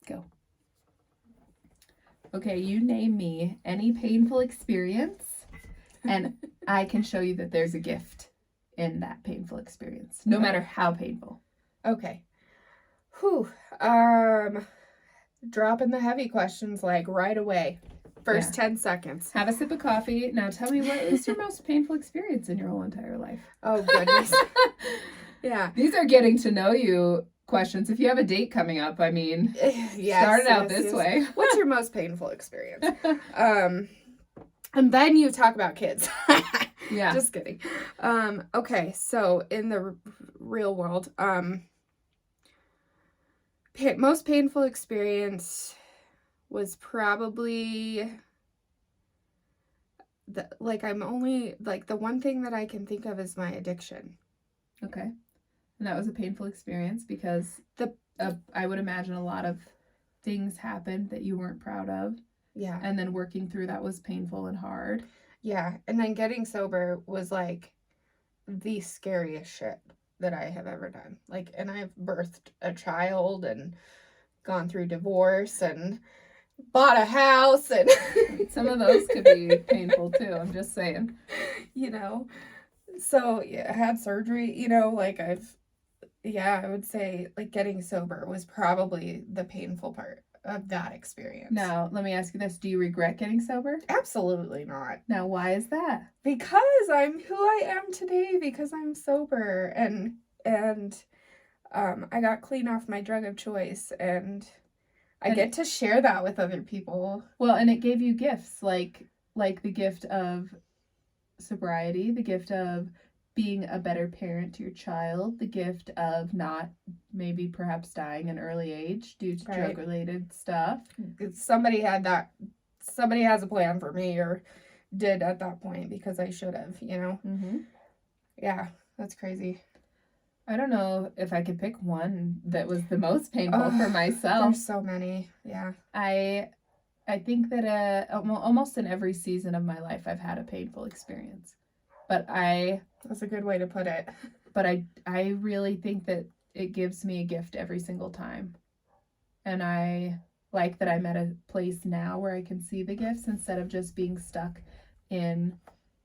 Go. Okay, you name me any painful experience, and I can show you that there's a gift in that painful experience, no matter how painful. Okay. Whew. Dropping the heavy questions like right away. First 10 seconds. Have a sip of coffee. Now tell me, what was your most painful experience in your whole entire life? Oh, goodness. Yeah. These are getting to know you questions. If you have a date coming up, I mean, start it out this way. What's your most painful experience? And then you talk about kids. Yeah. Just kidding. Okay, so in the real world, most painful experience was probably the one thing that I can think of is my addiction. Okay. And that was a painful experience because I would imagine a lot of things happened that you weren't proud of. Yeah. And then working through that was painful and hard. Yeah. And then getting sober was like the scariest shit that I have ever done. Like, and I've birthed a child and gone through divorce and bought a house, and some of those could be painful too. I'm just saying. You know. So yeah, I had surgery, you know, like I would say like getting sober was probably the painful part of that experience. Now, let me ask you this. Do you regret getting sober? Absolutely not. Now, why is that? Because I'm who I am today, because I'm sober, and I got clean off my drug of choice, and I get to share that with other people. Well, and it gave you gifts like the gift of sobriety, the gift of being a better parent to your child, the gift of not maybe perhaps dying in early age due to drug-related stuff. Somebody has a plan for me, or did at that point, because I should have, you know? Mm-hmm. Yeah, that's crazy. I don't know if I could pick one that was the most painful for myself. There's so many, yeah. I think that almost in every season of my life I've had a painful experience. But that's a good way to put it. But I really think that it gives me a gift every single time. And I like that I'm at a place now where I can see the gifts instead of just being stuck in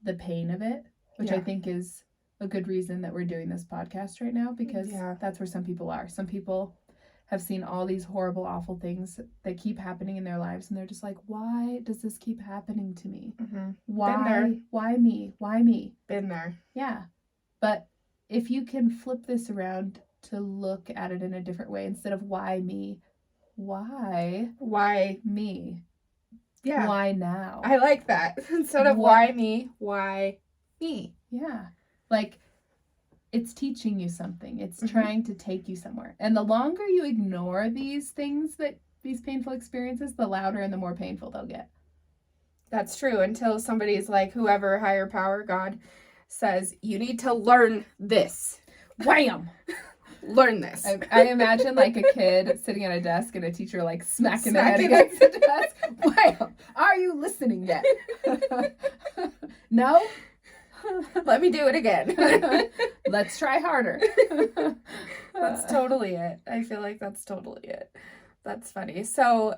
the pain of it, which I think is a good reason that we're doing this podcast right now, because that's where some people are. Some people have seen all these horrible, awful things that keep happening in their lives, and they're just like, why does this keep happening to me? Mm-hmm. Why me? Why me? Been there. Yeah. But if you can flip this around to look at it in a different way, instead of why me, why me? Yeah. Why now? I like that. Instead of why me, why me? Yeah. Like, it's teaching you something. It's trying to take you somewhere. And the longer you ignore these things, these painful experiences, the louder and the more painful they'll get. That's true. Until somebody's like, whoever, higher power, God, says, you need to learn this. Wham! Learn this. I imagine like a kid sitting at a desk and a teacher like smacking their head against the desk. Wham! Are you listening yet? No? Let me do it again. Let's try harder. That's totally it. I feel like that's totally it. That's funny. So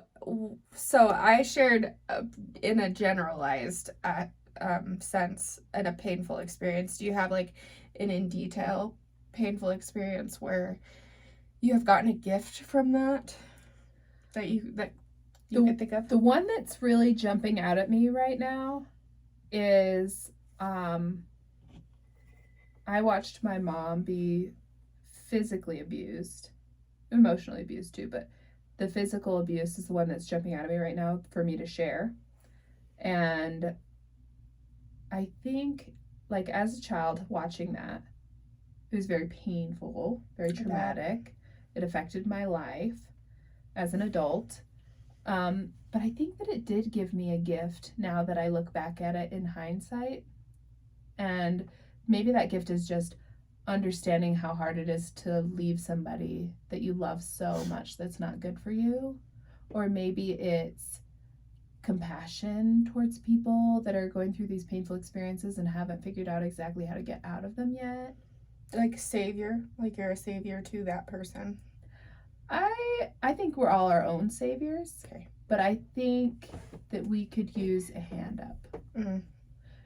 I shared in a generalized sense and a painful experience. Do you have like an in detail painful experience where you have gotten a gift from that you can think of? The one that's really jumping out at me right now is I watched my mom be physically abused, emotionally abused too, but the physical abuse is the one that's jumping out at me right now for me to share. And I think, like, as a child watching that, it was very painful, very traumatic. It affected my life as an adult. But I think that it did give me a gift now that I look back at it in hindsight. And maybe that gift is just understanding how hard it is to leave somebody that you love so much that's not good for you. Or maybe it's compassion towards people that are going through these painful experiences and haven't figured out exactly how to get out of them yet. Like savior, like you're a savior to that person. I think we're all our own saviors, Okay. but I think that we could use a hand up. Mm.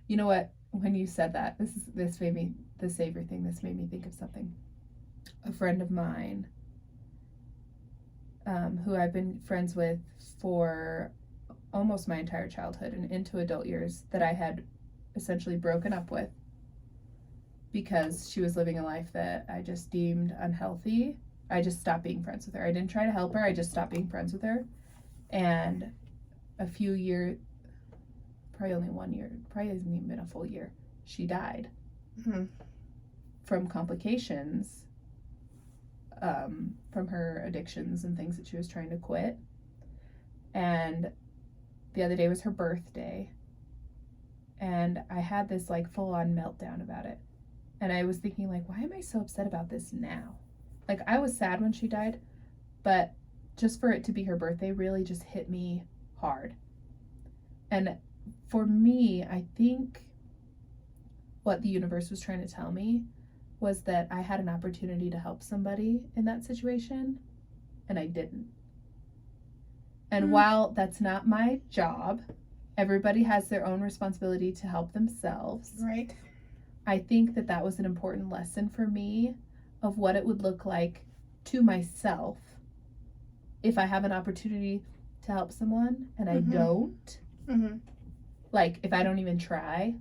You know what? When you said that, this made me the savior thing. This made me think of something. A friend of mine, who I've been friends with for almost my entire childhood and into adult years, that I had essentially broken up with because she was living a life that I just deemed unhealthy. I just stopped being friends with her. I didn't try to help her. I just stopped being friends with her. And a few years, probably only 1 year, probably hasn't even been a full year, she died Mm-hmm. from complications, from her addictions and things that she was trying to quit. And the other day was her birthday. And I had this like full on meltdown about it. And I was thinking, like, why am I so upset about this now? Like, I was sad when she died, but just for it to be her birthday really just hit me hard. And for me, I think what the universe was trying to tell me was that I had an opportunity to help somebody in that situation, and I didn't. And while that's not my job, everybody has their own responsibility to help themselves. Right. I think that that was an important lesson for me of what it would look like to myself if I have an opportunity to help someone and I don't. Mm-hmm. Like, if I don't even try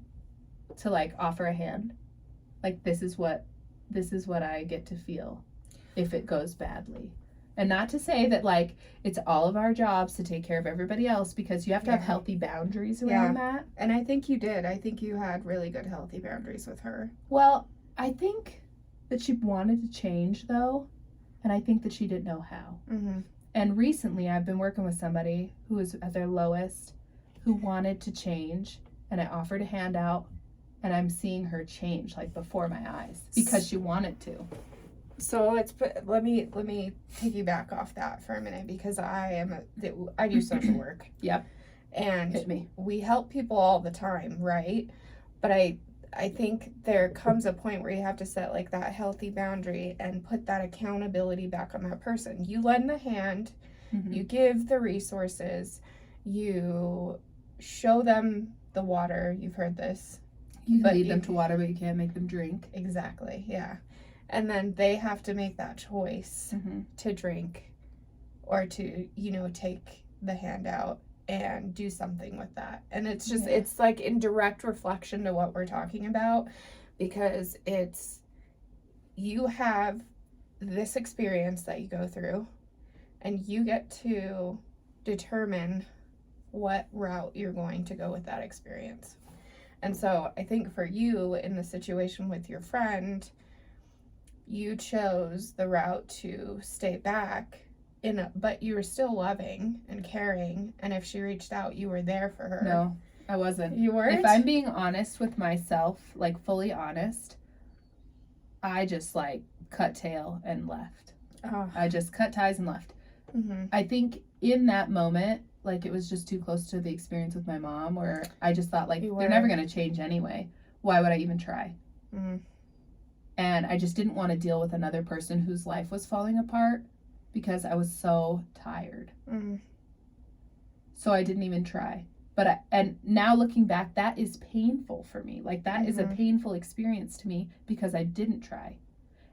to like offer a hand, like this is what I get to feel if it goes badly. And not to say that like it's all of our jobs to take care of everybody else, because you have to have healthy boundaries around that. And I think you did. I think you had really good healthy boundaries with her. Well, I think that she wanted to change though, and I think that she didn't know how. Mm-hmm. And recently I've been working with somebody who was at their lowest, who wanted to change, and I offered a handout, and I'm seeing her change like before my eyes because she wanted to. So let me piggyback off that for a minute, because I do social work. Yep. And Hit me. we help people all the time, right? But I think there comes a point where you have to set like that healthy boundary and put that accountability back on that person. You lend the hand, you give the resources, you show them the water. You've heard this. You can lead them to water, but you can't make them drink. Exactly, yeah. And then they have to make that choice to drink or to, take the handout and do something with that. And it's just, it's like in direct reflection to what we're talking about, because it's, you have this experience that you go through and you get to determine what route you're going to go with that experience. And so I think for you in the situation with your friend, you chose the route to stay back but you were still loving and caring, and if she reached out, you were there for her. No, I wasn't. You weren't? If I'm being honest with myself, like fully honest, I just like cut tail and left. Oh. I just cut ties and left. Mm-hmm. I think in that moment, like it was just too close to the experience with my mom, where I just thought like they're never going to change anyway. Why would I even try? Mm. And I just didn't want to deal with another person whose life was falling apart because I was so tired. Mm. So I didn't even try. And now looking back, that is painful for me. Like that is a painful experience to me because I didn't try.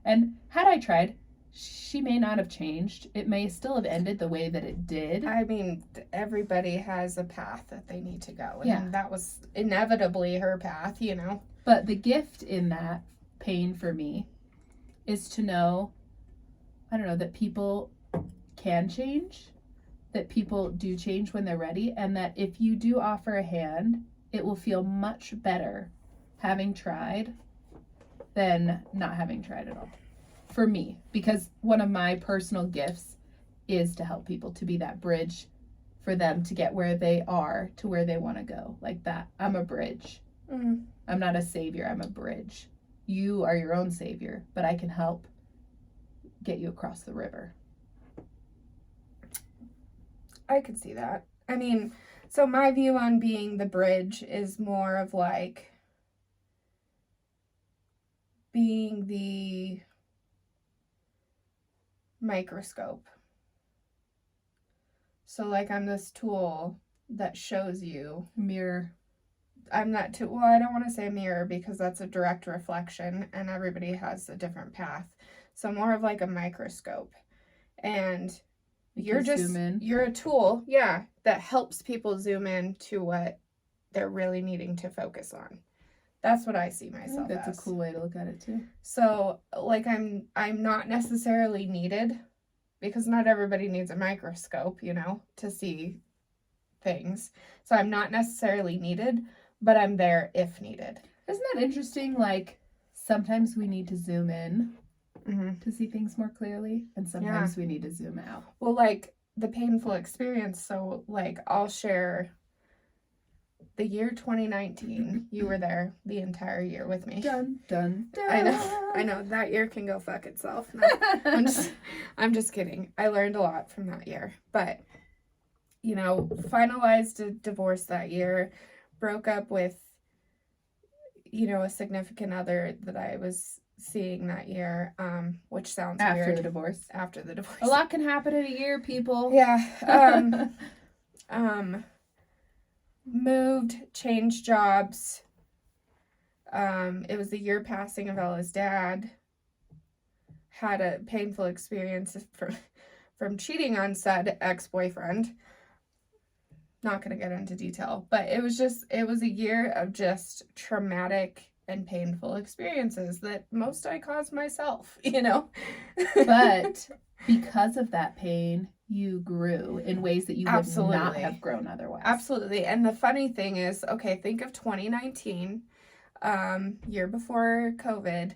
And had I tried, she may not have changed. It may still have ended the way that it did. I mean, everybody has a path that they need to go. And that was inevitably her path, But the gift in that pain for me is to know, I don't know, that people can change, that people do change when they're ready, and that if you do offer a hand, it will feel much better having tried than not having tried at all. For me, because one of my personal gifts is to help people, to be that bridge for them to get where they are to where they want to go. Like that. I'm a bridge. Mm. I'm not a savior. I'm a bridge. You are your own savior, but I can help get you across the river. I could see that. I mean, so my view on being the bridge is more of like being the microscope So like I'm this tool that shows you. Mirror. I'm not too, well, I don't want to say mirror because that's a direct reflection and everybody has a different path. So more of like a microscope. And you're just, zoom in. you're a tool, yeah, that helps people zoom in to what they're really needing to focus on. That's what I see myself That's as. a cool way to look at it too. So like I'm not necessarily needed because not everybody needs a microscope, you know, to see things. So I'm not necessarily needed, but I'm there if needed. Isn't that interesting? Like, sometimes we need to zoom in Mm-hmm. to see things more clearly, and sometimes we need to zoom out. Well, like, the painful experience, so, like, I'll share the year 2019. You were there the entire year with me. Dun, dun, dun. I know, that year can go fuck itself. No, I'm just kidding. I learned a lot from that year, but, you know, finalized a divorce that year, broke up with, you know, a significant other that I was seeing that year, which sounds After weird. the divorce. After the divorce. A lot can happen in a year, people. Yeah. Moved, changed jobs. It was the year passing of Ella's dad. Had a painful experience from cheating on said ex-boyfriend. Not going to get into detail, but it was a year of just traumatic and painful experiences that most I caused myself, you know? But because of that pain, you grew in ways that you would Absolutely. not have grown otherwise. Absolutely. And the funny thing is, okay, think of 2019, year before COVID.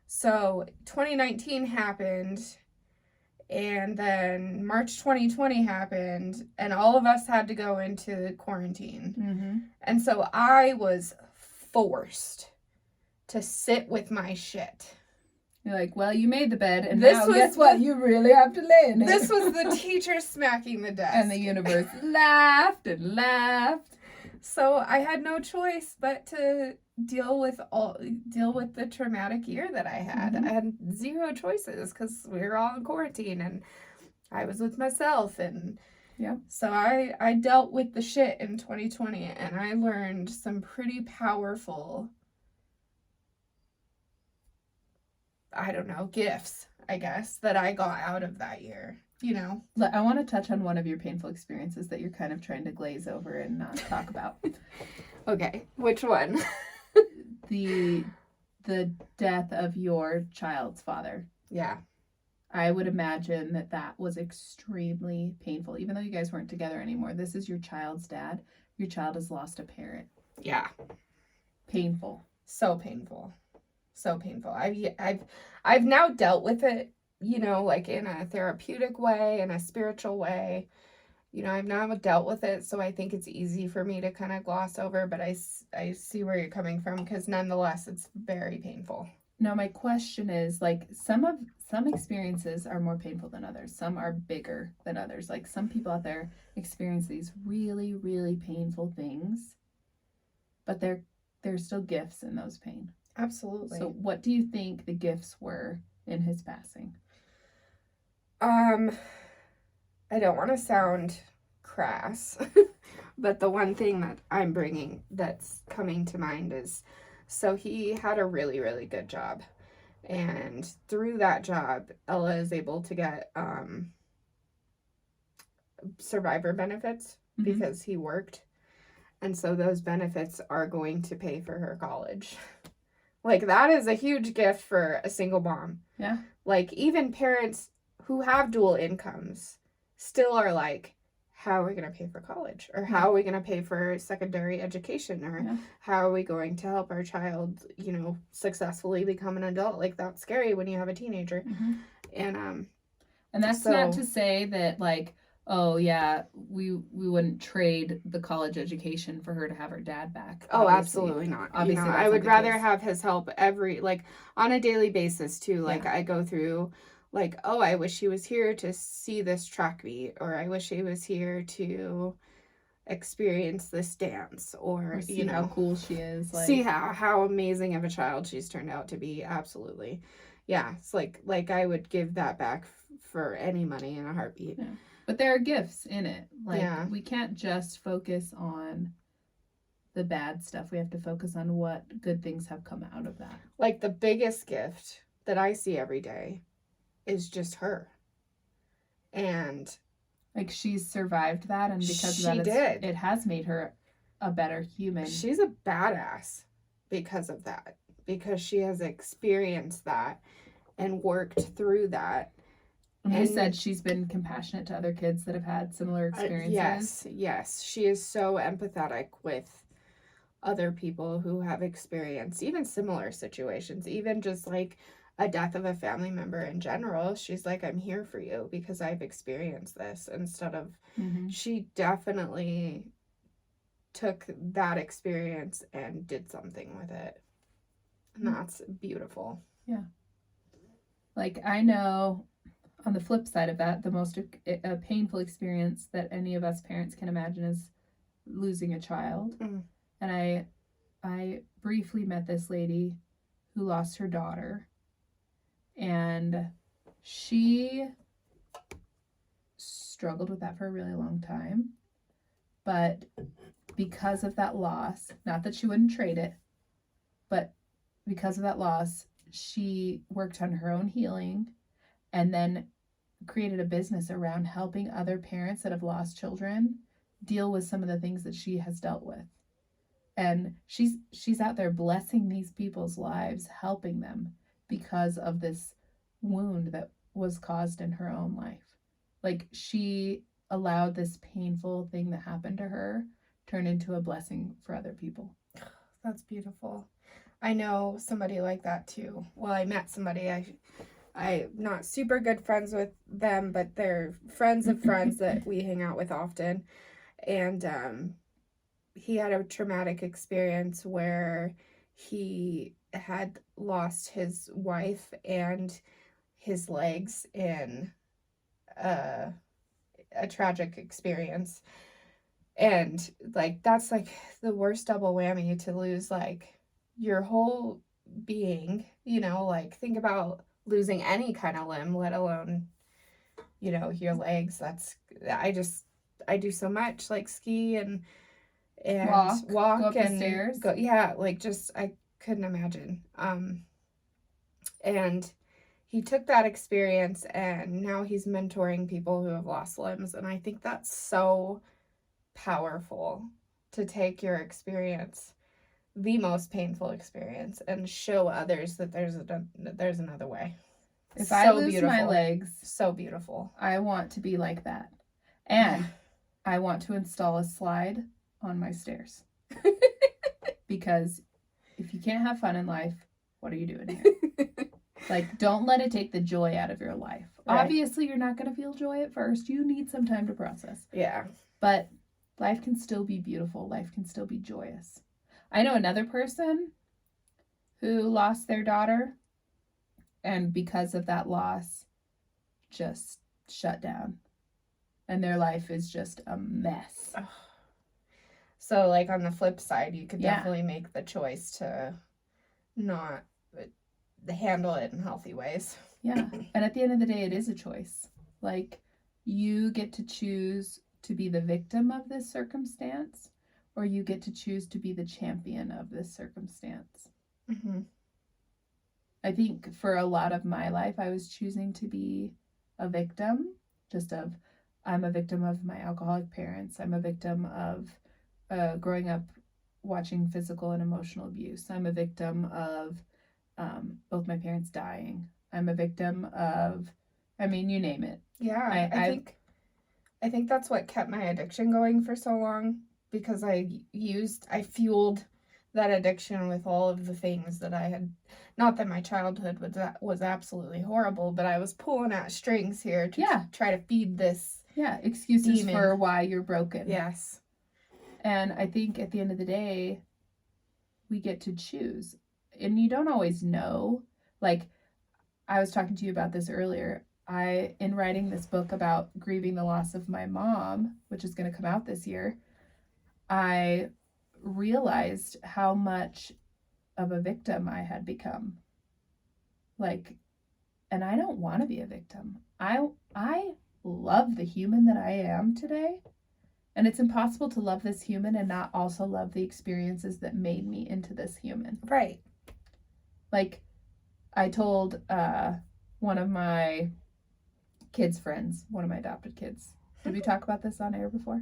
So 2019 happened, and then March 2020 happened, and all of us had to go into quarantine. Mm-hmm. And so I was forced to sit with my shit. You're like, well, you made the bed, and This now was guess what? You really have to lay in it. This was the teacher smacking the desk. And the universe laughed and laughed. So I had no choice but to deal with the traumatic year that I had. Mm-hmm. I had zero choices because we were all in quarantine and I was with myself, and yeah. So I dealt with the shit in 2020, and I learned some pretty powerful, I don't know, gifts, I guess, that I got out of that year, you know? I want to touch on one of your painful experiences that you're kind of trying to glaze over and not talk about. Okay, which one? The death of your child's father. Yeah. I would imagine that was extremely painful. Even though you guys weren't together anymore, this is your child's dad. Your child has lost a parent. Yeah. Painful. So painful. So painful. I've now dealt with it, you know, like in a therapeutic way, in a spiritual way. You know, I've now dealt with it, so I think it's easy for me to kind of gloss over, but I see where you're coming from, because nonetheless, it's very painful. Now, my question is, like, some experiences are more painful than others. Some are bigger than others. Like, some people out there experience these really, really painful things, but there's still gifts in those pain. Absolutely. So what do you think the gifts were in his passing? I don't want to sound crass, but the one thing that I'm bringing that's coming to mind is, so he had a really, really good job. And through that job, Ella is able to get survivor benefits because he worked. And so those benefits are going to pay for her college. Like, that is a huge gift for a single mom. Yeah. Like, even parents who have dual incomes still are like, how are we going to pay for college? Or how are we going to pay for secondary education? Or how are we going to help our child, you know, successfully become an adult? Like, that's scary when you have a teenager. Mm-hmm. And that's not to say that, like, oh yeah, we wouldn't trade the college education for her to have her dad back. Oh, absolutely not. Obviously, you know, I would rather have his help on a daily basis too. Like, I go through, like, oh, I wish he was here to see this track meet, or I wish he was here to experience this dance, or see, you know, how cool she is. Like, see how amazing of a child she's turned out to be. Absolutely. Yeah, it's like I would give that back for any money in a heartbeat. But there are gifts in it. Like, Yeah. we can't just focus on the bad stuff. We have to focus on what good things have come out of that. Like, the biggest gift that I see every day is just her. And Like, she's survived that, and because She of that, did. it has made her a better human. she's a badass because of that. Because she has experienced that and worked through that. And you and- said she's been compassionate to other kids that have had similar experiences. Yes. She is so empathetic with other people who have experienced even similar situations, even just like a death of a family member in general. She's like, I'm here for you because I've experienced this, instead of, Mhm. she definitely took that experience and did something with it. And that's beautiful. Like, I know on the flip side of that, the most painful experience that any of us parents can imagine is losing a child. Mm. And I briefly met this lady who lost her daughter, and she struggled with that for a really long time. But because of that loss, not that she wouldn't trade it, but because of that loss, she worked on her own healing and then created a business around helping other parents that have lost children deal with some of the things that she has dealt with. And she's out there blessing these people's lives, helping them because of this wound that was caused in her own life. Like, she allowed this painful thing that happened to her turn into a blessing for other people. That's beautiful. I know somebody like that too. Well, I met somebody. I'm not super good friends with them, but they're friends of friends that we hang out with often. And he had a traumatic experience where he had lost his wife and his legs in a tragic experience. And like, that's like the worst double whammy, to lose like your whole being, like, think about losing any kind of limb, let alone, your legs. I do so much, like ski and walk go up the and stairs. go, like, just, I couldn't imagine. And he took that experience and now he's mentoring people who have lost limbs. And I think that's so powerful, to take your experience, the most painful experience, and show others that there's another way. If I lose my legs, so beautiful. I want to be like that. And I want to install a slide on my stairs. Because if you can't have fun in life, what are you doing here? Like, don't let it take the joy out of your life. Right. Obviously, you're not going to feel joy at first. You need some time to process. Yeah. But life can still be beautiful. Life can still be joyous. I know another person who lost their daughter, and because of that loss, just shut down. And their life is just a mess. So, like, on the flip side, you could definitely make the choice to not handle it in healthy ways. Yeah. And at the end of the day, it is a choice. Like, you get to choose to be the victim of this circumstance, or you get to choose to be the champion of this circumstance. Mm-hmm. I think for a lot of my life, I was choosing to be a victim, I'm a victim of my alcoholic parents. I'm a victim of growing up watching physical and emotional abuse. I'm a victim of both my parents dying. I'm a victim of, you name it. Yeah, I think that's what kept my addiction going for so long, because I fueled that addiction with all of the things that I had. Not that my childhood was absolutely horrible, but I was pulling at strings here to try to feed this. Yeah, excuses demon for why you're broken. Yes. And I think at the end of the day, we get to choose. And you don't always know. Like, I was talking to you about this earlier. In writing this book about grieving the loss of my mom, which is going to come out this year, I realized how much of a victim I had become. Like, and I don't want to be a victim. I love the human that I am today. And it's impossible to love this human and not also love the experiences that made me into this human. Right. Like, I told one of my kids' friends, one of my adopted kids. Did we talk about this on air before?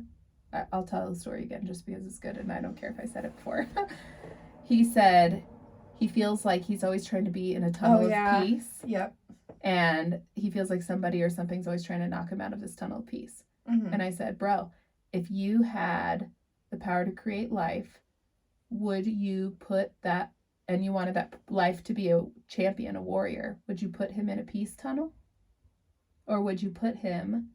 I'll tell the story again just because it's good and I don't care if I said it before. He said he feels like he's always trying to be in a tunnel of peace. Yep. And he feels like somebody or something's always trying to knock him out of this tunnel of peace. Mm-hmm. And I said, bro, if you had the power to create life, would you put that, and you wanted that life to be a champion, a warrior, would you put him in a peace tunnel? Or would you put him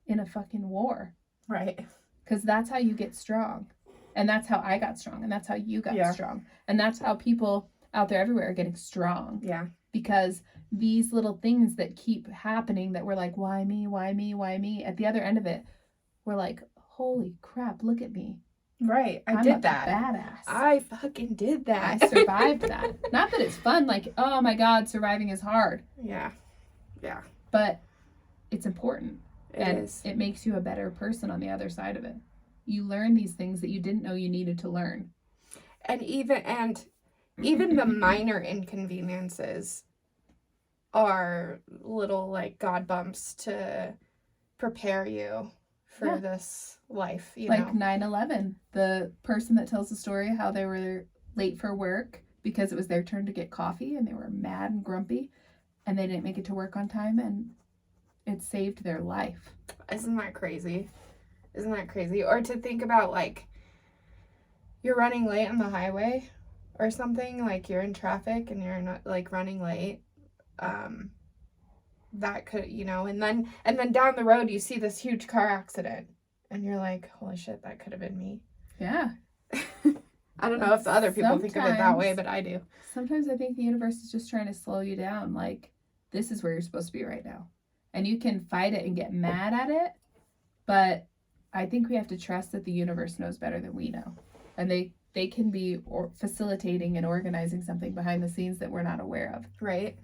in a fucking war? Right. Because that's how you get strong. And that's how I got strong. And that's how you got strong. And that's how people out there everywhere are getting strong. Yeah. Because these little things that keep happening that we're like, why me, why me, why me? At the other end of it, we're like, holy crap, look at me. Right. I'm did a that. Badass. I fucking did that. I survived that. Not that it's fun, like, oh my God, surviving is hard. Yeah. Yeah. But it's important. It is. It makes you a better person on the other side of it. You learn these things that you didn't know you needed to learn. And even the minor inconveniences are little like God bumps to prepare you for this life, you like know. 9/11, the person that tells the story how they were late for work because it was their turn to get coffee and they were mad and grumpy and they didn't make it to work on time and it saved their life. Isn't that crazy? Isn't that crazy? Or to think about, like, you're running late on the highway or something, like you're in traffic and you're not, like, running late. That could, you know, and then down the road you see this huge car accident and you're like, holy shit, that could have been me. Yeah. I don't know if the other people think of it that way, but I do. Sometimes I think the universe is just trying to slow you down. Like, this is where you're supposed to be right now. And you can fight it and get mad at it, but I think we have to trust that the universe knows better than we know. And they can be facilitating and organizing something behind the scenes that we're not aware of. Right.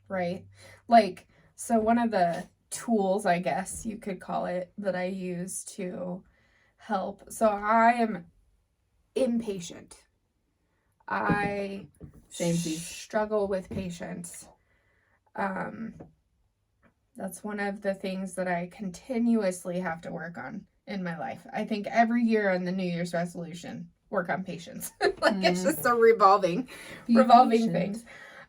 Right. Like, so one of the tools, I guess you could call it, that I use to help. So I am impatient. I struggle with patience. That's one of the things that I continuously have to work on in my life. I think every year on the New Year's resolution, work on patience. It's just a revolving thing.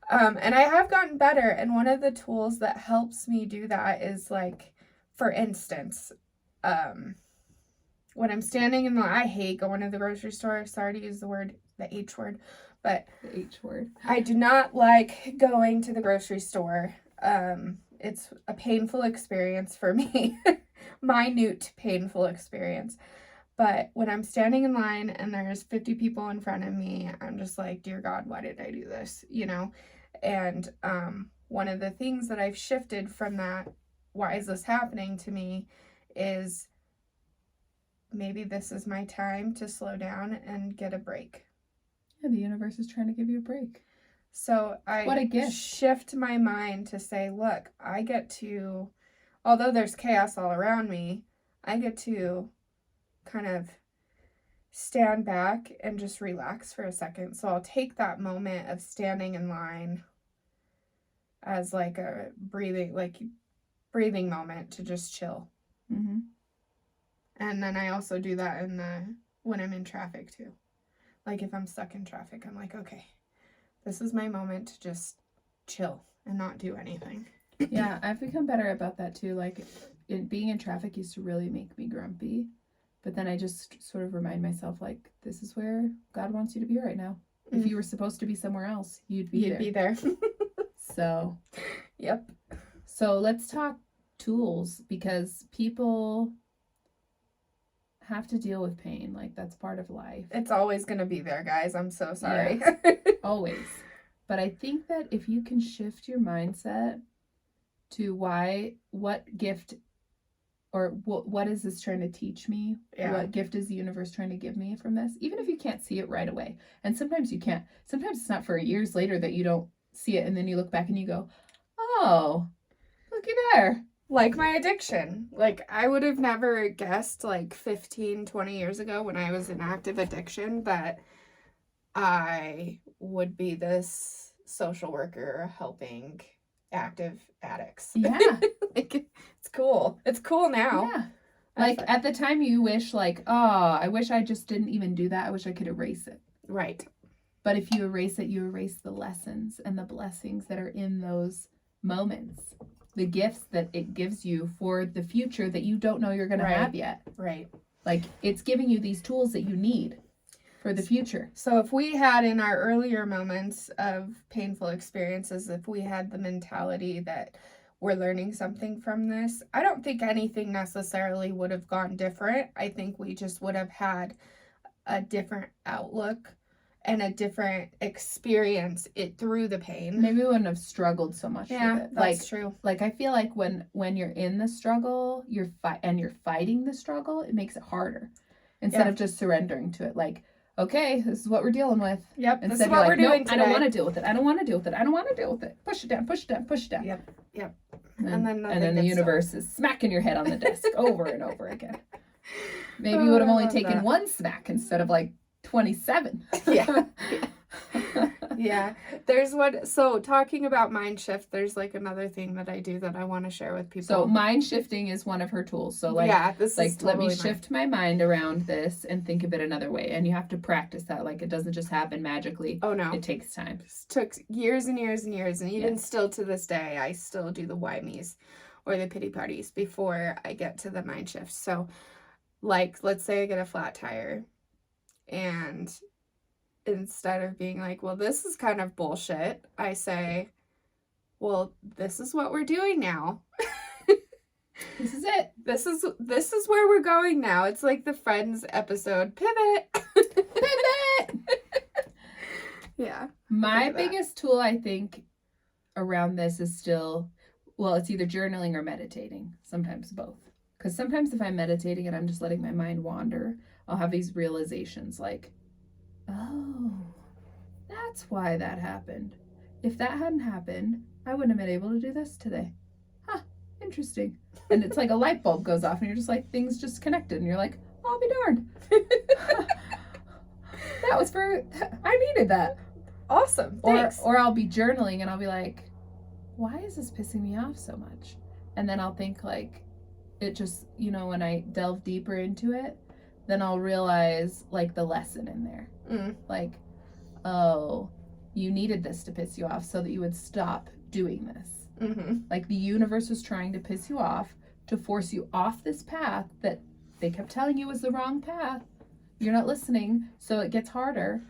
And I have gotten better. And one of the tools that helps me do that is, like, for instance, when I'm standing in I hate going to the grocery store. Sorry to use the H word, but the H word. I do not like going to the grocery store. It's a painful experience for me. Minute painful experience. But when I'm standing in line and there's 50 people in front of me, I'm just like, dear God, why did I do this? You know? And one of the things that I've shifted from that, why is this happening to me, is maybe this is my time to slow down and get a break. Yeah, the universe is trying to give you a break. So What a gift. Shift my mind to say, look, I get to, although there's chaos all around me, I get to kind of stand back and just relax for a second. So I'll take that moment of standing in line as like a breathing moment to just chill. Mm-hmm. And then I also do that when I'm in traffic too. Like if I'm stuck in traffic, I'm like, okay, this is my moment to just chill and not do anything. Yeah, I've become better about that too. Like, being in traffic used to really make me grumpy. But then I just sort of remind myself, like, this is where God wants you to be right now. Mm-hmm. If you were supposed to be somewhere else, you'd be there. So. Yep. So let's talk tools, because people have to deal with pain. Like, that's part of life. It's always going to be there, guys. I'm so sorry. Yeah, always. But I think that if you can shift your mindset to what gift or what is this trying to teach me? Yeah. What gift is the universe trying to give me from this? Even if you can't see it right away. And sometimes you can't. Sometimes it's not for years later that you don't see it. And then you look back and you go, oh, looky there. Like my addiction. Like, I would have never guessed, like, 15, 20 years ago when I was in active addiction that I would be this social worker helping active addicts. Yeah. Like, it's cool. It's cool now. Yeah. Like at the time you wish like, oh, I wish I just didn't even do that. I wish I could erase it. Right. But if you erase it, you erase the lessons and the blessings that are in those moments. The gifts that it gives you for the future that you don't know you're going to have yet. Right. Like it's giving you these tools that you need for the future. So if we had in our earlier moments of painful experiences, if we had the mentality that we're learning something from this, I don't think anything necessarily would have gone different. I think we just would have had a different outlook and a different experience it through the pain. Maybe we wouldn't have struggled so much with it. That's true. Like I feel like when you're in the struggle, you're fighting the struggle, it makes it harder instead of just surrendering to it. Like, okay, this is what we're dealing with. Yep. Instead this is what we're doing today. I don't want to deal with it. I don't want to deal with it. I don't want to deal with it. Push it down. Push it down. Push it down. Yep. And then the universe is smacking your head on the desk over and over again. Maybe you would have only taken one smack instead of like 27. Yeah. Yeah. There's one. So talking about mind shift, there's like another thing that I do that I want to share with people. So mind shifting is one of her tools. So like, this like is totally let me shift my mind around this and think of it another way. And you have to practice that. Like it doesn't just happen magically. Oh no. It takes time. It took years and years and years. And even still to this day, I still do the why me's or the pity parties before I get to the mind shift. So like, let's say I get a flat tire and instead of being like, well, this is kind of bullshit, I say, well, this is what we're doing now. This is it. This is where we're going now. It's like the Friends episode, pivot. Pivot. Yeah. My biggest tool, I think, around this is still, well, it's either journaling or meditating. Sometimes both. Because sometimes if I'm meditating and I'm just letting my mind wander, I'll have these realizations like, oh, that's why that happened. If that hadn't happened, I wouldn't have been able to do this today. Huh, interesting. And it's like a light bulb goes off and you're just like, things just connected. And you're like, I'll be darned. That was I needed that. Awesome. Thanks. Or I'll be journaling and I'll be like, why is this pissing me off so much? And then I'll think like, it just, when I delve deeper into it, then I'll realize like the lesson in there. Like, oh, you needed this to piss you off so that you would stop doing this. Mm-hmm. Like the universe was trying to piss you off to force you off this path that they kept telling you was the wrong path. You're not listening, so it gets harder.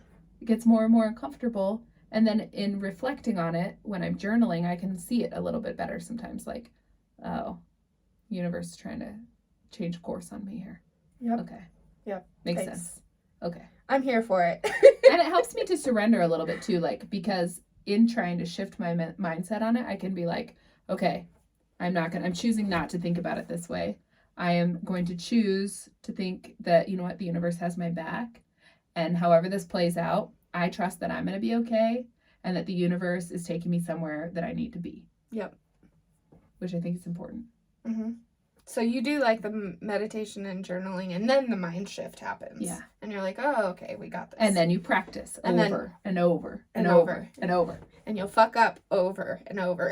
It gets more and more uncomfortable. And then in reflecting on it, when I'm journaling, I can see it a little bit better sometimes. Like, oh, universe is trying to change course on me here. Yep. Okay. Yep. Makes Thanks. sense. Okay. I'm here for it. And it helps me to surrender a little bit too, like, because in trying to shift my mindset on it, I can be like, okay, I'm choosing not to think about it this way. I am going to choose to think that, you know what, the universe has my back. And however this plays out, I trust that I'm going to be okay and that the universe is taking me somewhere that I need to be. Yep. Which I think is important. Mm-hmm. So you do like the meditation and journaling, and then the mind shift happens. Yeah. And you're like, oh, okay, we got this. And then you practice And over and over and and over over and over. And you'll fuck up over and over.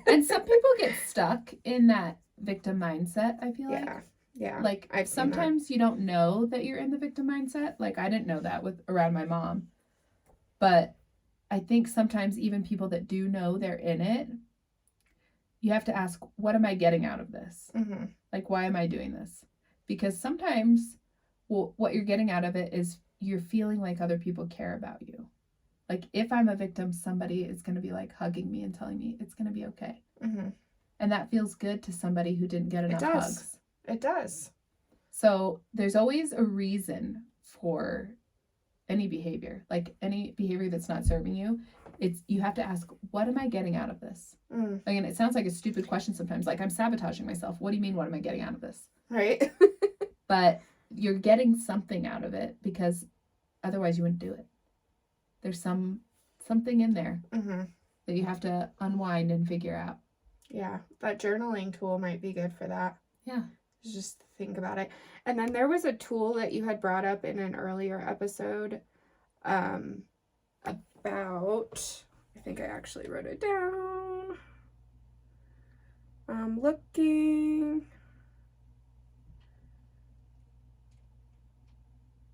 And some people get stuck in that victim mindset, I feel like. Yeah. Like I've seen sometimes you don't know that you're in the victim mindset. Like I didn't know that around my mom. But I think sometimes even people that do know they're in it, you have to ask, what am I getting out of this? Mm-hmm. Like, why am I doing this? Because sometimes what you're getting out of it is you're feeling like other people care about you. Like if I'm a victim, somebody is going to be like hugging me and telling me it's going to be okay. Mm-hmm. And that feels good to somebody who didn't get enough hugs. It does. So there's always a reason for any behavior, like any behavior that's not serving you. You have to ask, what am I getting out of this? Again, it sounds like a stupid question sometimes. Like I'm sabotaging myself. What do you mean? What am I getting out of this? Right. But you're getting something out of it because otherwise you wouldn't do it. There's something in there Mm-hmm. that you have to unwind and figure out. Yeah, that journaling tool might be good for that. Yeah. Just think about it. And then there was a tool that you had brought up in an earlier episode about, I think I actually wrote it down. I'm looking.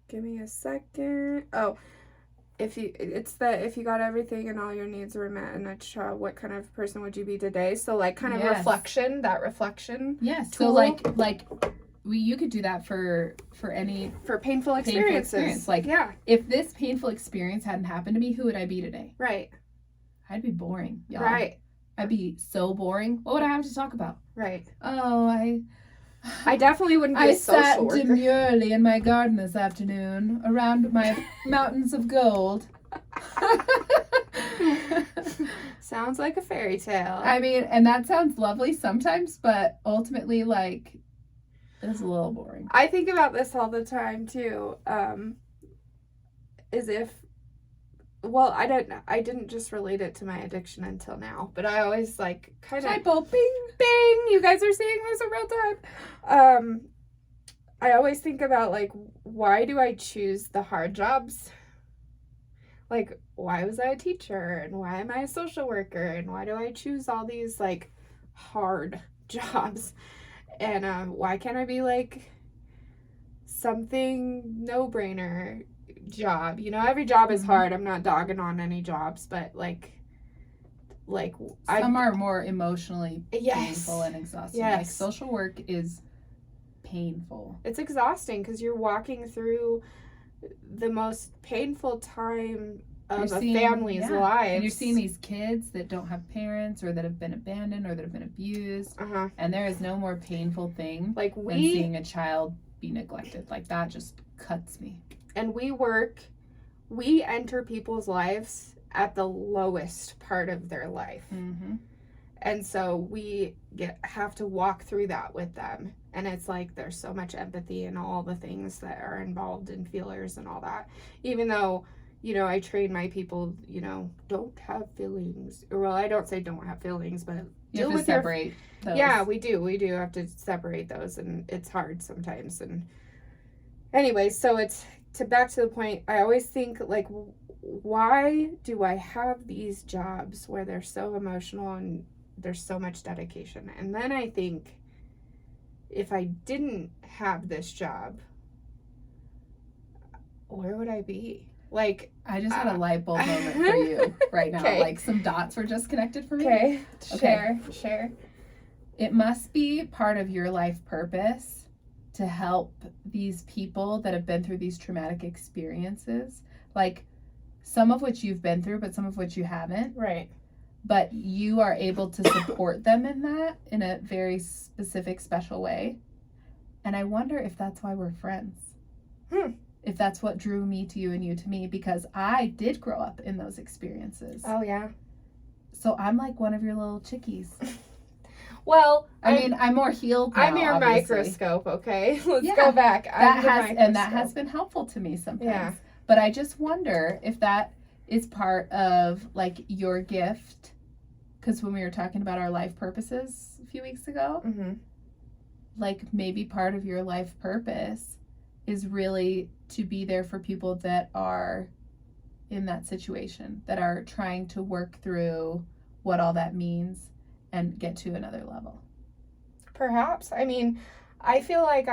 Give me a second. Oh, if you got everything and all your needs were met in a child, what kind of person would you be today? So like kind of Yes. reflection, that reflection. Yes. Tool. So like you could do that for any For painful experiences. Like, yeah. if this painful experience hadn't happened to me, who would I be today? Right. I'd be boring, y'all. Right. I'd be so boring. What would I have to talk about? Right. Oh, I definitely wouldn't be a social sat worker. demurely in my garden this afternoon around my mountains of gold. Sounds like a fairy tale. I mean, and that sounds lovely sometimes, but ultimately, like, it's a little boring. I think about this all the time too. As if, well, I didn't just relate it to my addiction until now, but I always like kind of bing. You guys are seeing this in real time. I always think about like, why do I choose the hard jobs? Like, why was I a teacher, and why am I a social worker, and why do I choose all these like hard jobs? And why can't I be like something no-brainer job? You know, every job is hard. I'm not dogging on any jobs, but like some are more emotionally Yes. painful and exhausting. Yes. Like, social work is painful. It's exhausting because you're walking through the most painful time of a family's lives. And you're seeing these kids that don't have parents, or that have been abandoned, or that have been abused. And there is no more painful thing like than seeing a child be neglected. Like, that just cuts me. And we enter people's lives at the lowest part of their life. Mm-hmm. And so we have to walk through that with them. And it's like there's so much empathy and all the things that are involved in feelers and all that. Even though, you know, I train my people, you know, don't have feelings. Well, I don't say don't have feelings, but you have to separate those. Yeah, we do. We do have to separate those, and it's hard sometimes. And anyway, so it's back to the point. I always think like, why do I have these jobs where they're so emotional and there's so much dedication? And then I think, if I didn't have this job, where would I be? Like, I just had a light bulb moment for you right now. Okay. Like, some dots were just connected for me. Okay. Okay. Share. It must be part of your life purpose to help these people that have been through these traumatic experiences. Like, some of which you've been through, but some of which you haven't. Right. But you are able to support them in that in a very specific, special way. And I wonder if that's why we're friends. If that's what drew me to you and you to me, because I did grow up in those experiences. Oh, yeah. So I'm like one of your little chickies. Well, I mean, I'm more healed now, I'm your obviously. Microscope, okay? Let's Yeah. go back. That has been helpful to me sometimes. Yeah. But I just wonder if that is part of like your gift. Because when we were talking about our life purposes a few weeks ago, like maybe part of your life purpose is really to be there for people that are in that situation, that are trying to work through what all that means and get to another level. Perhaps. I mean, I feel like,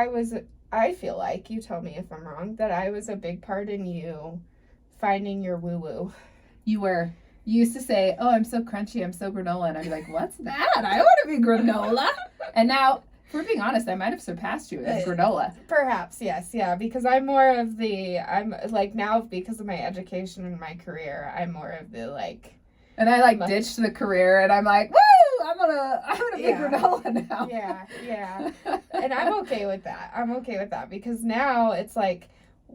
you tell me if I'm wrong, that I was a big part in you finding your woo-woo. You used to say, oh, I'm so crunchy, I'm so granola. And I'd be like, what's that? I want to be granola. And now, if we're being honest, I might have surpassed you in granola. Perhaps, yes, yeah, because I'm like now, because of my education and my career, I'm more of the like. And I like ditched the career, and I'm like, woo! I'm gonna be granola now. Yeah. And I'm okay with that. Because now it's like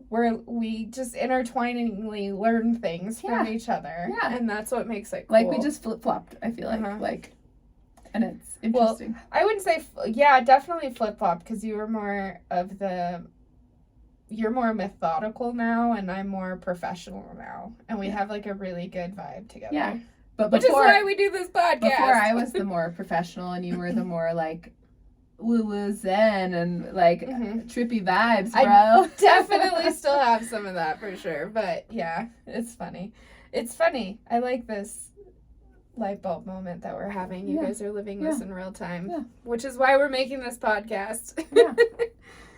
we just intertwiningly learn things from each other. Yeah. And that's what makes it cool. Like, we just flip-flopped, I feel like. And it's interesting. Well, I wouldn't say, definitely flip-flop, because you're more methodical now, and I'm more professional now. And we have like a really good vibe together. Yeah. But Which is why we do this podcast. Before I was the more professional and you were the more like woo-woo zen and like trippy vibes, bro. I definitely still have some of that for sure. But yeah, it's funny. It's funny. I like this light bulb moment that we're having. You guys are living this in real time, which is why we're making this podcast.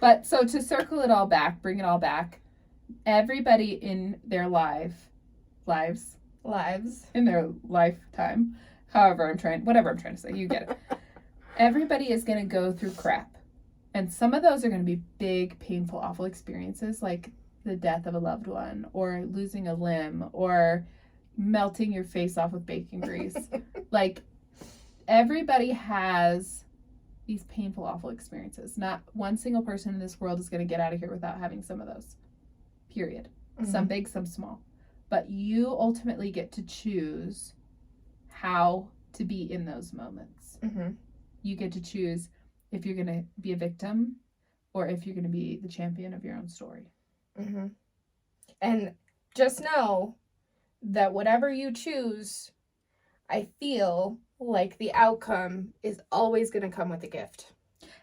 But so to circle it all back, bring it all back, everybody in their lives, in their lifetime, whatever I'm trying to say, you get it. Everybody is going to go through crap. And some of those are going to be big, painful, awful experiences like the death of a loved one or losing a limb or melting your face off with bacon grease. Like, everybody has these painful, awful experiences. Not one single person in this world is going to get out of here without having some of those. Period. Some big, some small. But you ultimately get to choose how to be in those moments. You get to choose if you're going to be a victim or if you're going to be the champion of your own story. And just know that whatever you choose, I feel like the outcome is always going to come with a gift.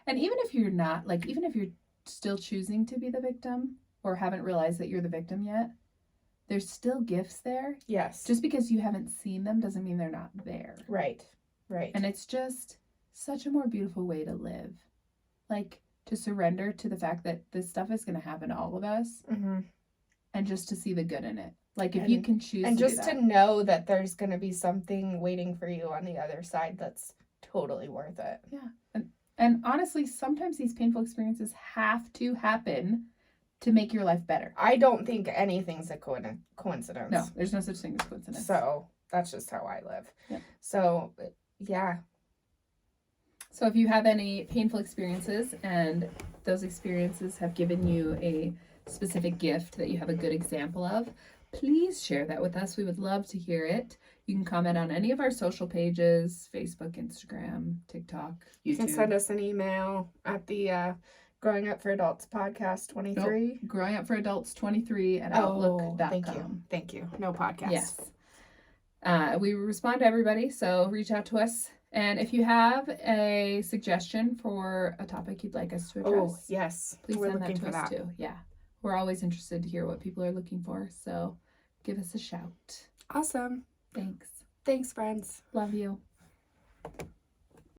And even if you're not, like, even if you're still choosing to be the victim or haven't realized that you're the victim yet, there's still gifts there. Yes. Just because you haven't seen them doesn't mean they're not there. Right. And it's just such a more beautiful way to live. Like, to surrender to the fact that this stuff is going to happen to all of us and just to see the good in it. Like, if you can choose and to just do that. to know that there's going to be something waiting for you on the other side that's totally worth it. Yeah. And honestly, sometimes these painful experiences have to happen to make your life better. I don't think anything's a coincidence. No, there's no such thing as coincidence. So that's just how I live. Yep. So, yeah. So if you have any painful experiences and those experiences have given you a specific gift that you have a good example of, please share that with us. We would love to hear it. You can comment on any of our social pages, Facebook, Instagram, TikTok, YouTube. You can send us an email at the Growing Up for Adults podcast 23. Nope. Growing Up for Adults 23 at outlook.com. Thank you. No podcast. Yes. We respond to everybody, so reach out to us. And if you have a suggestion for a topic you'd like us to address, yes, please send that to us too. Yeah. We're always interested to hear what people are looking for, so give us a shout. Awesome. Thanks. Thanks, friends. Love you.